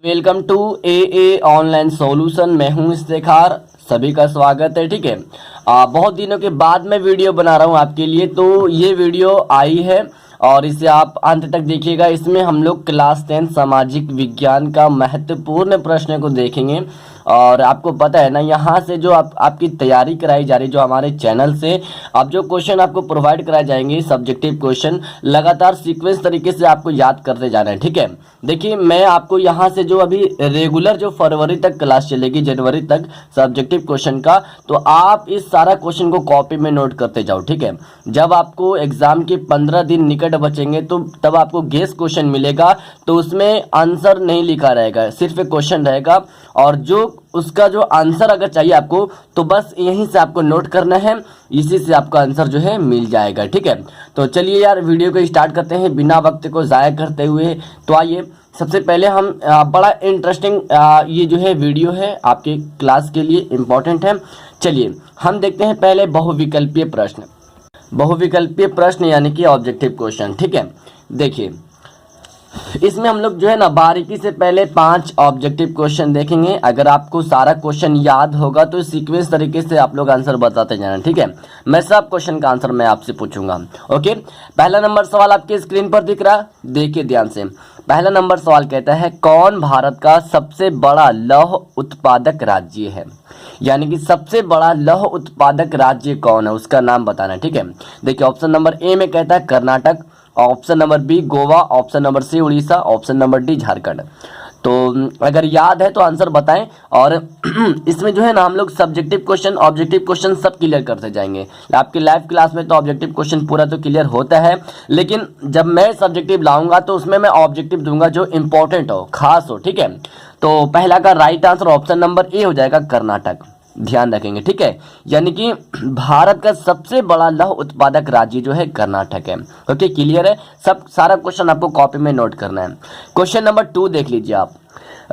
Welcome to a online solution. मैं हूं इफ्तिखार, सभी का स्वागत है। ठीक है, बहुत दिनों के बाद मैं वीडियो बना रहा हूं आपके लिए, तो ये वीडियो आई है और इसे आप अंत तक देखिएगा। इसमें हम लोग क्लास 10 सामाजिक विज्ञान का महत्वपूर्ण प्रश्न को देखेंगे। और आपको पता है ना, यहाँ से जो आपकी तैयारी कराई जा रही, जो हमारे चैनल से अब जो क्वेश्चन आपको प्रोवाइड कराए जाएंगे, सब्जेक्टिव क्वेश्चन लगातार सीक्वेंस तरीके से आपको याद करते जाना है। ठीक है, देखिए मैं आपको यहाँ से जो अभी रेगुलर जो फरवरी तक क्लास चलेगी, जनवरी तक सब्जेक्टिव क्वेश्चन का, तो आप इस सारा क्वेश्चन को कॉपी में नोट करते जाओ। ठीक है, जब आपको एग्जाम के 15 दिन निकट बचेंगे तो तब आपको गेस क्वेश्चन मिलेगा, तो उसमें आंसर नहीं लिखा रहेगा, सिर्फ एक क्वेश्चन रहेगा और जो उसका जो आंसर अगर चाहिए आपको तो बस यहीं से आपको नोट करना है, इसी से आपका आंसर जो है मिल जाएगा। ठीक है, तो चलिए यार वीडियो को स्टार्ट करते हैं बिना वक्त को ज़ाया करते हुए। तो आइए सबसे पहले हम बड़ा इंटरेस्टिंग ये जो है वीडियो है आपके क्लास के लिए इम्पोर्टेंट है। चलिए हम देखते हैं पहले बहुविकल्पीय प्रश्न। बहुविकल्पीय प्रश्न यानी कि ऑब्जेक्टिव क्वेश्चन। ठीक है, देखिए इसमें हम लोग जो है ना बारीकी से पहले 5 ऑब्जेक्टिव क्वेश्चन देखेंगे। अगर आपको सारा क्वेश्चन याद होगा तो सीक्वेंस तरीके से आप लोग आंसर बताते जाना। ठीक है, मैं सब क्वेश्चन का आंसर मैं आपसे पूछूंगा। ओके, पहला नंबर सवाल आपके स्क्रीन पर दिख रहा, देखिए ध्यान से। पहला नंबर सवाल कहता है, कौन भारत का सबसे बड़ा लौह उत्पादक राज्य है? यानी कि सबसे बड़ा लौह उत्पादक राज्य कौन है, उसका नाम बताना है। ठीक है, देखिए ऑप्शन नंबर ए में कहता है Karnataka, option number B Goa, option number C Orissa, option number D Jharkhand. तो अगर याद है तो आंसर बताएं। और इसमें जो है ना हम लोग सब्जेक्टिव क्वेश्चन ऑब्जेक्टिव क्वेश्चन सब क्लियर करते जाएंगे। आपके लाइव क्लास में तो ऑब्जेक्टिव क्वेश्चन पूरा तो क्लियर होता है, लेकिन जब मैं सब्जेक्टिव लाऊंगा तो उसमें मैं ऑब्जेक्टिव दूंगा जो इंपॉर्टेंट हो, खास हो। ठीक है, तो पहला का राइट आंसर ऑप्शन नंबर ए हो जाएगा, कर्नाटक। ध्यान रखेंगे। ठीक है, यानी कि भारत का सबसे बड़ा लौह उत्पादक राज्य जो है कर्नाटक है। ओके, क्लियर है? सब सारा क्वेश्चन आपको कॉपी में नोट करना है। क्वेश्चन नंबर 2 देख लीजिए आप।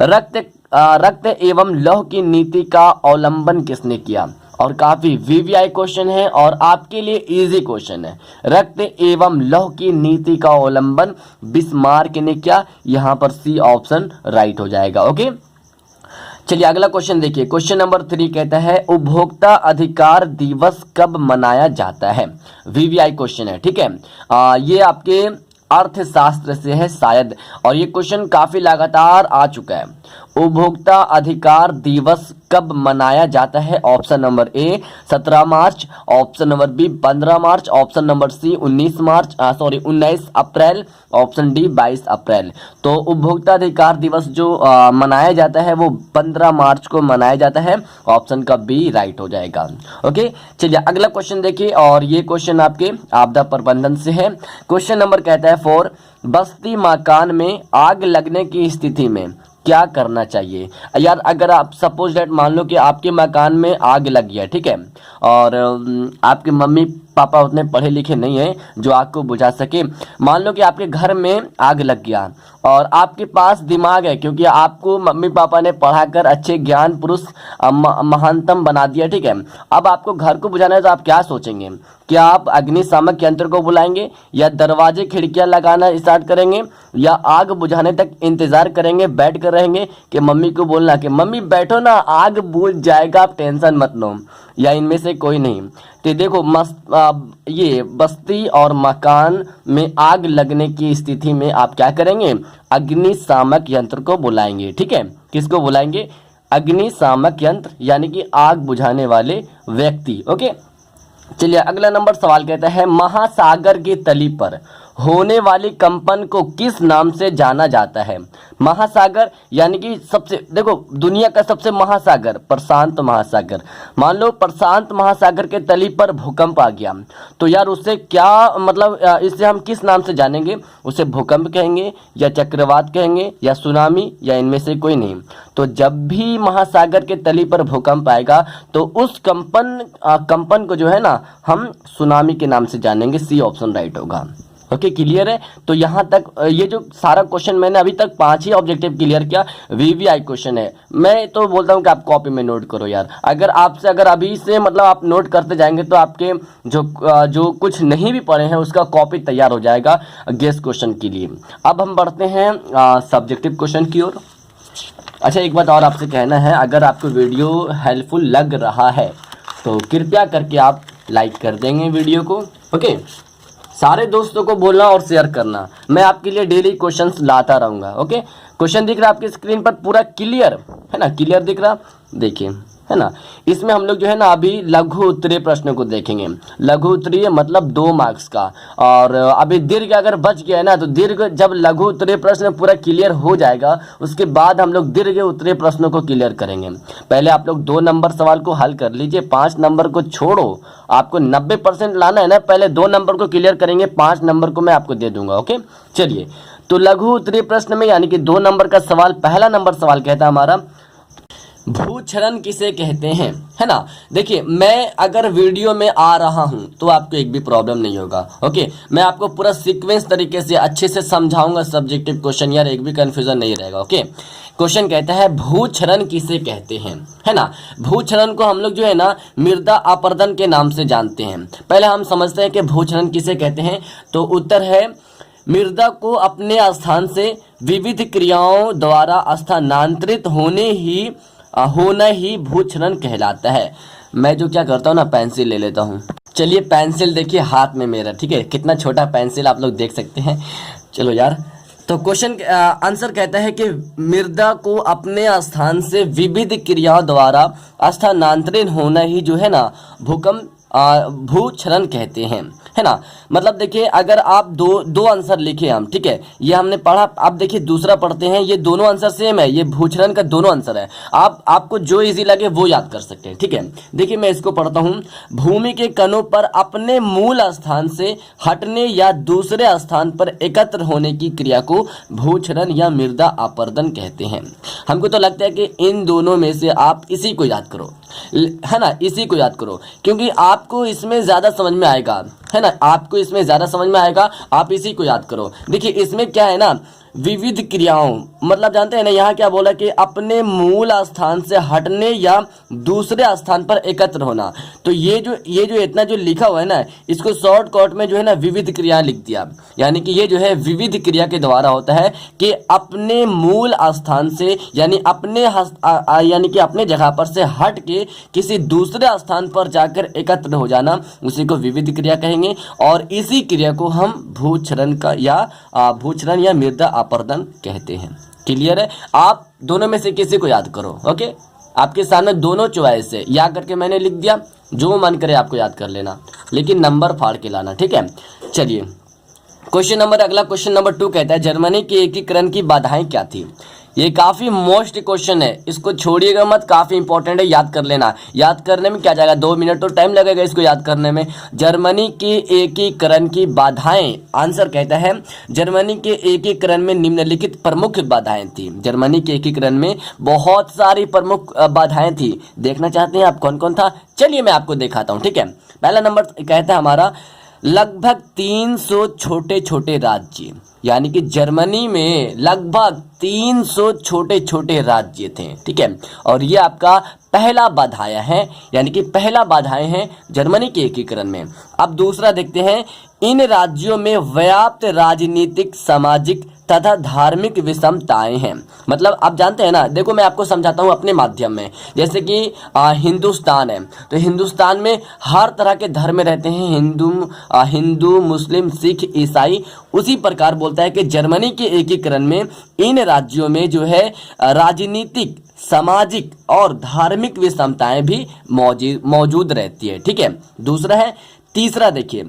रक्त एवं लौह की नीति का अवलंबन किसने किया? और काफी वीवीआई क्वेश्चन है और आपके लिए इजी क्वेश्चन है। रक्त एवं लौह की नीति का अवलंबन बिस्मार्क ने किया। यहाँ पर सी ऑप्शन राइट हो जाएगा। ओके, चलिए अगला क्वेश्चन देखिए। क्वेश्चन नंबर 3 कहता है, उपभोक्ता अधिकार दिवस कब मनाया जाता है? वीवीआई क्वेश्चन है। ठीक है, ये आपके अर्थशास्त्र से है शायद, और ये क्वेश्चन काफी लगातार आ चुका है। उपभोक्ता अधिकार दिवस कब मनाया जाता है? ऑप्शन नंबर ए 17 मार्च, ऑप्शन नंबर बी 15 मार्च, ऑप्शन नंबर सी 19 अप्रैल, ऑप्शन डी 22 अप्रैल। तो उपभोक्ता अधिकार दिवस जो मनाया जाता है वो 15 मार्च को मनाया जाता है। ऑप्शन का बी राइट हो जाएगा। ओके, चलिए अगला क्वेश्चन देखिए, और ये क्वेश्चन आपके आपदा प्रबंधन से है। क्वेश्चन नंबर कहता है, फॉर बस्ती मकान में आग लगने की स्थिति में क्या करना चाहिए? यार अगर आप सपोज डेट मान लो कि आपके मकान में आग लग गया, ठीक है, और आपके मम्मी पापा उतने पढ़े लिखे नहीं हैं जो आग को बुझा सके। मान लो कि आपके घर में आग लग गया और आपके पास दिमाग है, क्योंकि आपको मम्मी पापा ने पढ़ाकर अच्छे ज्ञान पुरुष महानतम बना दिया। ठीक है, अब आपको घर को बुझाना है तो आप क्या सोचेंगे? क्या आप अग्निशामक यंत्र को बुलाएंगे, या दरवाजे खिड़कियां लगाना स्टार्ट करेंगे, या आग बुझाने तक इंतजार करेंगे, बैठ कर रहेंगे कि मम्मी को बोलना कि मम्मी बैठो ना, आग बुझ जाएगा, आप टेंशन मत लो, या इनमें से कोई नहीं? तो देखो ये बस्ती और मकान में आग लगने की स्थिति में आप क्या करेंगे? अग्निशामक यंत्र को बुलाएंगे। ठीक है, किसको बुलाएंगे? अग्निशामक यंत्र, यानी कि आग बुझाने वाले व्यक्ति। ओके, चलिए अगला नंबर सवाल कहता है, महासागर की तली पर होने वाली कंपन को किस नाम से जाना जाता है? महासागर यानी कि सबसे, देखो दुनिया का सबसे महासागर प्रशांत महासागर। मान लो प्रशांत महासागर के तली पर भूकंप आ गया, तो यार उससे क्या मतलब, इससे हम किस नाम से जानेंगे? उसे भूकंप कहेंगे, या चक्रवात कहेंगे, या सुनामी, या इनमें से कोई नहीं? तो जब भी महासागर के तली पर भूकंप आएगा तो उस कंपन को जो है ना हम सुनामी के नाम से जानेंगे। सी ऑप्शन राइट होगा। ओके, क्लियर है? तो यहाँ तक ये जो सारा क्वेश्चन मैंने अभी तक 5 ही ऑब्जेक्टिव क्लियर किया, वीवीआई क्वेश्चन है। मैं तो बोलता हूँ कि आप कॉपी में नोट करो यार। अगर अभी से मतलब आप नोट करते जाएंगे तो आपके जो कुछ नहीं भी पढ़े हैं उसका कॉपी तैयार हो जाएगा गेस क्वेश्चन के लिए। अब हम बढ़ते हैं सब्जेक्टिव क्वेश्चन की ओर। अच्छा, एक बात और आपसे कहना है, अगर आपको वीडियो हेल्पफुल लग रहा है तो कृपया करके आप लाइक कर देंगे वीडियो को। ओके, सारे दोस्तों को बोलना और शेयर करना। मैं आपके लिए डेली क्वेश्चंस लाता रहूँगा। ओके, क्वेश्चन दिख रहा है आपकी स्क्रीन पर पूरा क्लियर है ना, क्लियर दिख रहा, देखिए है ना। इसमें हम लोग जो है ना अभी लघु उत्तरीय प्रश्न को देखेंगे। लघु उत्तरीय मतलब 2 मार्क्स का, और अभी दीर्घ अगर बच गया है ना तो दीर्घ, जब लघु उत्तरीय प्रश्न पूरा क्लियर हो जाएगा उसके बाद हम लोग दीर्घ उत्तरीय प्रश्नों को क्लियर करेंगे। पहले आप लोग 2 नंबर सवाल को हल कर लीजिए, 5 नंबर को छोड़ो। आपको 90% लाना है ना, पहले 2 नंबर को क्लियर करेंगे, 5 नंबर को मैं आपको दे दूंगा। ओके, चलिए, तो लघु उत्तरीय प्रश्न में यानी कि 2 नंबर का सवाल, पहला नंबर सवाल कहता है हमारा, भूक्षरण किसे कहते हैं, है ना। देखिए, मैं अगर वीडियो में आ रहा हूं तो आपको एक भी प्रॉब्लम नहीं होगा। ओके, मैं आपको पूरा सीक्वेंस तरीके से अच्छे से समझाऊंगा सब्जेक्टिव क्वेश्चन, यार एक भी कंफ्यूजन नहीं रहेगा। ओके, क्वेश्चन कहता है भूक्षरण किसे कहते हैं, है ना। भूक्षरण को हम लोग जो है ना मृदा अपरदन के नाम से जानते हैं। पहले हम समझते हैं कि भूक्षरण किसे कहते हैं, तो उत्तर है मृदा को अपने स्थान से विविध क्रियाओं द्वारा स्थानांतरित होना ही भूक्षरण कहलाता है। मैं जो क्या करता हूँ ना, पेंसिल ले लेता हूँ। चलिए, पेंसिल देखिए हाथ में मेरा, ठीक है, कितना छोटा पेंसिल आप लोग देख सकते हैं। चलो यार, तो क्वेश्चन आंसर कहता है कि मृदा को अपने स्थान से विविध क्रियाओं द्वारा स्थानांतरित होना ही जो है ना भूक्षरण कहते हैं, है ना। मतलब देखिए, अगर आप दो आंसर लिखे हम, ठीक है, ये हमने पढ़ा, आप देखिए दूसरा पढ़ते हैं, ये दोनों आंसर सेम है, ये भूक्षरण का दोनों आंसर है। आपको जो इजी लगे वो याद कर सकते हैं, ठीक है। देखिए, मैं इसको पढ़ता हूँ, भूमि के कणों पर अपने मूल स्थान से हटने या दूसरे स्थान पर एकत्र होने की क्रिया को भूक्षरण या मृदा अपरदन कहते हैं। हमको तो लगता है कि इन दोनों में से आप इसी को याद करो, है ना, इसी को याद करो, क्योंकि आपको इसमें ज्यादा समझ में आएगा, है ना, आपको इसमें ज्यादा समझ में आएगा। आप इसी को याद करो। देखिए, इसमें क्या है ना, विविध क्रियाओं, मतलब जानते हैं ना, यहाँ क्या बोला कि अपने मूल स्थान से हटने या दूसरे स्थान पर एकत्र होना। तो ये जो इतना जो लिखा हुआ है ना, इसको शॉर्टकट में जो है ना विविध क्रिया लिख दिया। यानी कि ये जो है विविध क्रिया के द्वारा होता है कि अपने मूल स्थान से, यानी अपने जगह पर से हट के किसी दूसरे स्थान पर जाकर एकत्र हो जाना, उसी को विविध क्रिया कहेंगे। और इसी क्रिया को हम भूक्षरण या मृदा अपरदन कहते हैं। क्लियर है। आप दोनों में से किसी को याद करो। ओके, आपके सामने दोनों चॉइस है, याद करके मैंने लिख दिया, जो मन करे आपको याद कर लेना, लेकिन नंबर फाड़ के लाना, ठीक है। चलिए, अगला क्वेश्चन नंबर 2 कहता है जर्मनी के एकीकरण की बाधाएं क्या थी। ये काफी मोस्ट क्वेश्चन है, इसको छोड़िएगा मत, काफी इंपॉर्टेंट है, याद कर लेना। याद करने में क्या जाएगा, 2 मिनट तो टाइम लगेगा इसको याद करने में। जर्मनी के एकीकरण की बाधाएं, आंसर कहता है जर्मनी के एकीकरण में निम्नलिखित प्रमुख बाधाएं थी। जर्मनी के एकीकरण में बहुत सारी प्रमुख बाधाएं थी। देखना चाहते हैं आप कौन कौन था? चलिए मैं आपको दिखाता हूं, ठीक है। पहला नंबर कहता है हमारा लगभग 300 छोटे छोटे राज्य, यानी कि जर्मनी में लगभग 300 छोटे छोटे राज्य थे, ठीक है। और ये आपका पहला बाधाएं है, यानी कि पहला बाधाएं हैं जर्मनी के एकीकरण में। अब दूसरा देखते हैं, इन राज्यों में व्याप्त राजनीतिक, सामाजिक तथा धार्मिक विषमताएं हैं। मतलब आप जानते हैं ना, देखो मैं आपको समझाता हूं अपने माध्यम में। जैसे कि हिंदुस्तान है, तो हिंदुस्तान में हर तरह के धर्म रहते हैं, हिंदू, मुस्लिम, सिख, ईसाई। उसी प्रकार बोलता है कि जर्मनी के एकीकरण में इन राज्यों में जो है राजनीतिक, सामाजिक और धार्मिक विषमताएं भी मौजूद रहती है, ठीक है। तीसरा देखिए,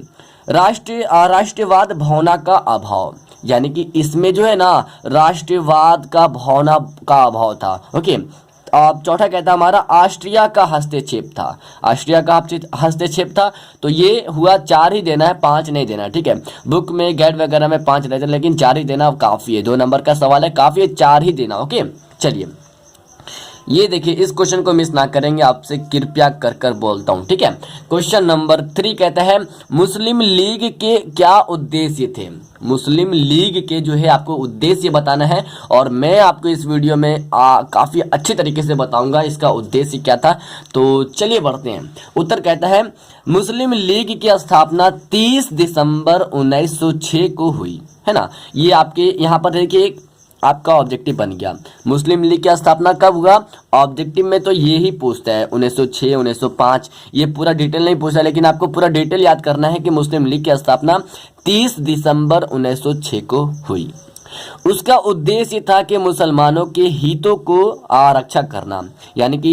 राष्ट्रवाद भावना का अभाव, यानी कि इसमें जो है ना राष्ट्रवाद का भावना का अभाव था। ओके, अब चौथा कहता हमारा ऑस्ट्रिया का हस्तक्षेप था। ऑस्ट्रिया का हस्तक्षेप था, तो ये हुआ 4 ही देना है, 5 नहीं देना, ठीक है। बुक में गाइड वगैरह में 5 रहते हैं, लेकिन 4 ही देना काफी है। 2 नंबर का सवाल है, काफी है, 4 ही देना। ओके, चलिए ये देखिए, इस क्वेश्चन को मिस ना करेंगे, आपसे कृपया कर बोलता हूं, ठीक है। क्वेश्चन नंबर 3 कहता है मुस्लिम लीग के क्या उद्देश्य थे। मुस्लिम लीग के जो है आपको उद्देश्य बताना है, और मैं आपको इस वीडियो में काफी अच्छे तरीके से बताऊंगा इसका उद्देश्य क्या था। तो चलिए बढ़ते हैं। उत्तर कहता है मुस्लिम लीग की स्थापना 30 दिसंबर 1906 को हुई, है ना। ये आपके यहाँ पर देखिए आपका ऑब्जेक्टिव बन गया। मुस्लिम लीग की स्थापना कब हुआ, ऑब्जेक्टिव में तो ये ही पूछता है 1906, 1905, ये पूरा डिटेल नहीं पूछा, लेकिन आपको पूरा डिटेल याद करना है कि मुस्लिम लीग की स्थापना 30 दिसंबर 1906 को हुई। उसका उद्देश्य था कि मुसलमानों के हितों को रक्षा करना, यानी कि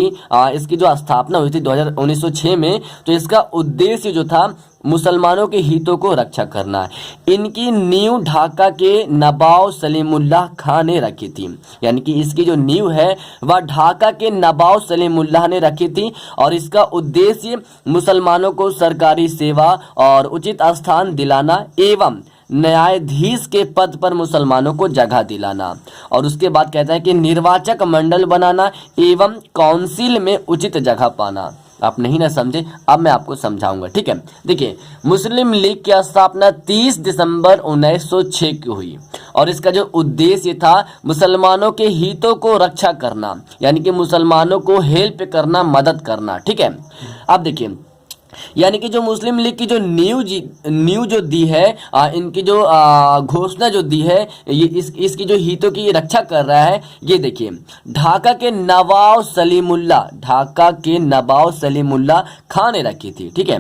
इसकी जो स्थापना हुई थी 1906 में, तो इसका उद्देश्य जो था मुसलमानों के हितों को रक्षा करना। इनकी नींव ढाका के नवाब सलीमुल्लाह खान ने रखी थी, यानी कि इसकी जो नींव है वह ढाका के नवाब सलीमुल्लाह ने रखी थी, और इसका उद्देश्य मुसलमानों को सरकारी सेवा और उचित स्थान दिलाना एवं न्यायाधीश के पद पर मुसलमानों को जगह दिलाना। और उसके बाद कहता है कि निर्वाचक मंडल बनाना एवं काउंसिल में उचित जगह पाना। आप नहीं ना समझे, अब मैं आपको समझाऊंगा, ठीक है। देखिए, मुस्लिम लीग की स्थापना 30 दिसंबर 1906 की हुई, और इसका जो उद्देश्य था मुसलमानों के हितों को रक्षा करना, यानी कि मुसलमानों को हेल्प करना, मदद करना, ठीक है। अब देखिए, यानी कि जो मुस्लिम लीग की जो न्यू जो दी है, इनकी जो घोषणा जो दी है, ये इसकी जो हितों की रक्षा कर रहा है, ये देखिए, ढाका के नवाब सलीमुल्लाह खान ने रखी थी, ठीक है।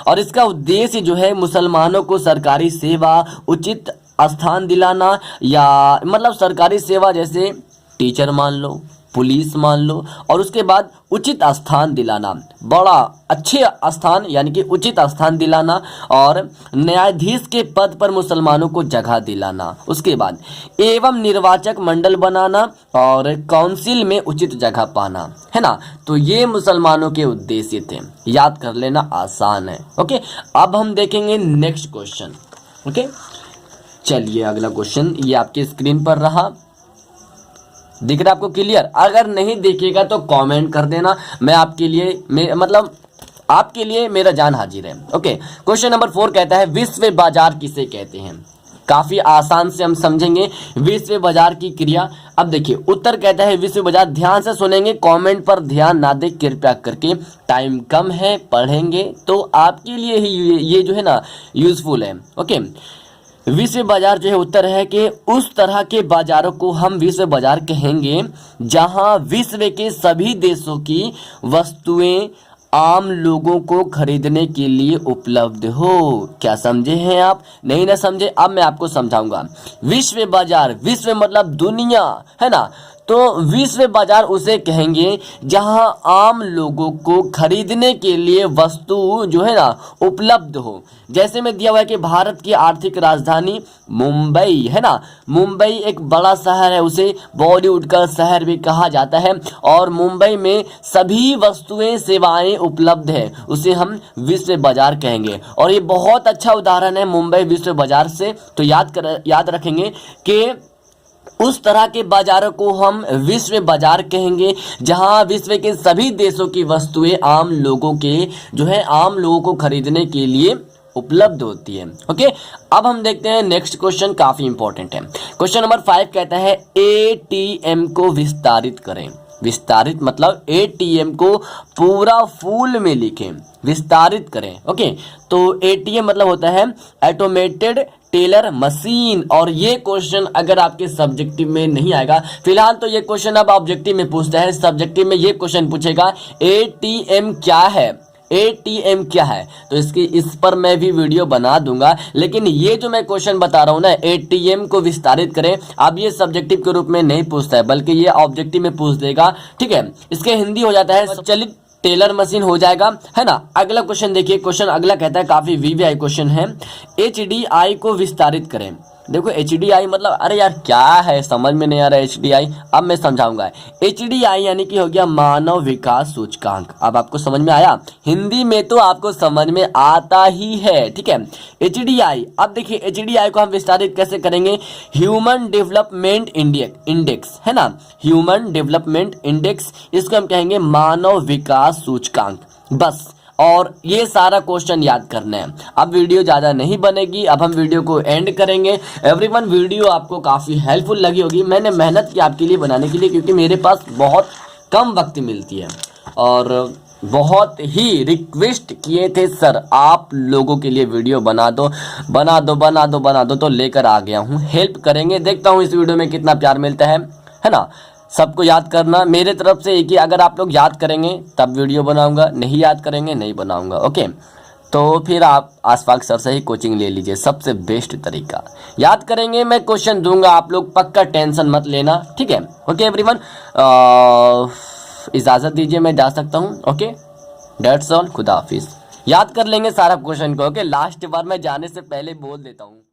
और इसका उद्देश्य जो है मुसलमानों को सरकारी सेवा, उचित स्थान दिलाना, या मतलब सरकारी सेवा जैसे टीचर मान लो, पुलिस मान लो, और उसके बाद उचित स्थान दिलाना, बड़ा अच्छे स्थान यानी कि उचित स्थान दिलाना, और न्यायाधीश के पद पर मुसलमानों को जगह दिलाना। उसके बाद एवं निर्वाचक मंडल बनाना और काउंसिल में उचित जगह पाना, है ना। तो ये मुसलमानों के उद्देश्य थे, याद कर लेना, आसान है। ओके, अब हम देखेंगे नेक्स्ट क्वेश्चन। ओके, चलिए अगला क्वेश्चन ये आपके स्क्रीन पर रहा, दिख रहा है आपको क्लियर? अगर नहीं दिखेगा तो कमेंट कर देना, मैं आपके लिए आपके लिए मेरा जान हाजिर है। ओके, क्वेश्चन नंबर 4 कहता है विश्व बाजार किसे कहते हैं। काफी आसान से हम समझेंगे विश्व बाजार की क्रिया। अब देखिए, उत्तर कहता है विश्व बाजार। ध्यान से सुनेंगे, कमेंट पर ध्यान ना दे कृपया करके, टाइम कम है, पढ़ेंगे तो आपके लिए ही ये जो है ना यूजफुल है। ओके, विश्व बाजार जो है उत्तर है कि उस तरह के बाजारों को हम विश्व बाजार कहेंगे जहां विश्व के सभी देशों की वस्तुएं आम लोगों को खरीदने के लिए उपलब्ध हो। क्या समझे हैं आप? नहीं ना समझे, अब मैं आपको समझाऊंगा। विश्व बाजार, विश्व मतलब दुनिया, है ना। तो विश्व बाजार उसे कहेंगे जहां आम लोगों को खरीदने के लिए वस्तु जो है ना उपलब्ध हो। जैसे में दिया हुआ है कि भारत की आर्थिक राजधानी मुंबई, है ना। मुंबई एक बड़ा शहर है, उसे बॉलीवुड का शहर भी कहा जाता है, और मुंबई में सभी वस्तुएं सेवाएं उपलब्ध है, उसे हम विश्व बाजार कहेंगे। और ये बहुत अच्छा उदाहरण है मुंबई विश्व बाजार से। तो याद रखेंगे कि उस तरह के बाजारों को हम विश्व बाजार कहेंगे जहां विश्व के सभी देशों की वस्तुएं आम लोगों को खरीदने के लिए उपलब्ध होती है। ओके, अब हम देखते हैं नेक्स्ट क्वेश्चन, काफी इंपॉर्टेंट है। क्वेश्चन नंबर 5 कहता है एटीएम को विस्तारित करें। विस्तारित मतलब एटीएम को पूरा फुल में लिखें, विस्तारित करें। ओके, तो एटीएम मतलब होता है ऑटोमेटेड टेलर मशीन। और ये क्वेश्चन अगर आपके सब्जेक्टिव में नहीं आएगा, फिलहाल तो ये क्वेश्चन अब ऑब्जेक्टिव में पूछता है, सब्जेक्टिव में ये क्वेश्चन पूछेगा एटीएम क्या है, एटीएम क्या है। तो इस पर मैं भी वीडियो बना दूंगा, लेकिन ये जो मैं क्वेश्चन बता रहा हूं ना, एटीएम को विस्तारित करें, अब ये सब्जेक्टिव के रूप में नहीं पूछता है, बल्कि ये ऑब्जेक्टिव में पूछ देगा। ठीक है, इसके हिंदी हो जाता है स्वचालित टेलर मशीन हो जाएगा, है ना। अगला क्वेश्चन देखिए, क्वेश्चन अगला कहता है, काफी वीवीआई क्वेश्चन है, एचडीआई को विस्तारित करें। देखो एचडीआई मतलब, अरे यार क्या है, समझ में नहीं आ रहा है एचडीआई, अब मैं समझाऊंगा। एचडीआई यानी कि हो गया मानव विकास सूचकांक। अब आपको समझ में आया, हिंदी में तो आपको समझ में आता ही है। ठीक है, एचडीआई। अब देखिए एचडीआई को हम विस्तारित कैसे करेंगे, ह्यूमन डेवलपमेंट इंडेक्स, है ना, ह्यूमन डेवलपमेंट इंडेक्स, इसको हम कहेंगे मानव विकास सूचकांक, बस। और ये सारा क्वेश्चन याद करना है। अब वीडियो ज़्यादा नहीं बनेगी, अब हम वीडियो को एंड करेंगे। एवरीवन, वीडियो आपको काफ़ी हेल्पफुल लगी होगी, मैंने मेहनत की आपके लिए बनाने के लिए, क्योंकि मेरे पास बहुत कम वक्त मिलती है और बहुत ही रिक्वेस्ट किए थे सर आप लोगों के लिए वीडियो बना दो बना दो बना दो बना दो, तो लेकर आ गया हूँ। हेल्प करेंगे, देखता हूँ इस वीडियो में कितना प्यार मिलता है ना। सबको याद करना, मेरे तरफ से एक ही, अगर आप लोग याद करेंगे तब वीडियो बनाऊंगा, नहीं याद करेंगे नहीं बनाऊंगा। ओके, तो फिर आप आशफाक सर से ही कोचिंग ले लीजिए, सबसे बेस्ट तरीका। याद करेंगे, मैं क्वेश्चन दूंगा, आप लोग पक्का टेंशन मत लेना, ठीक है। ओके एवरीवन, इजाज़त दीजिए, मैं जा सकता हूँ। ओके, दैट्स ऑल, खुदा हाफिज। याद कर लेंगे सारा क्वेश्चन को। ओके, लास्ट बार मैं जाने से पहले बोल देता हूँ।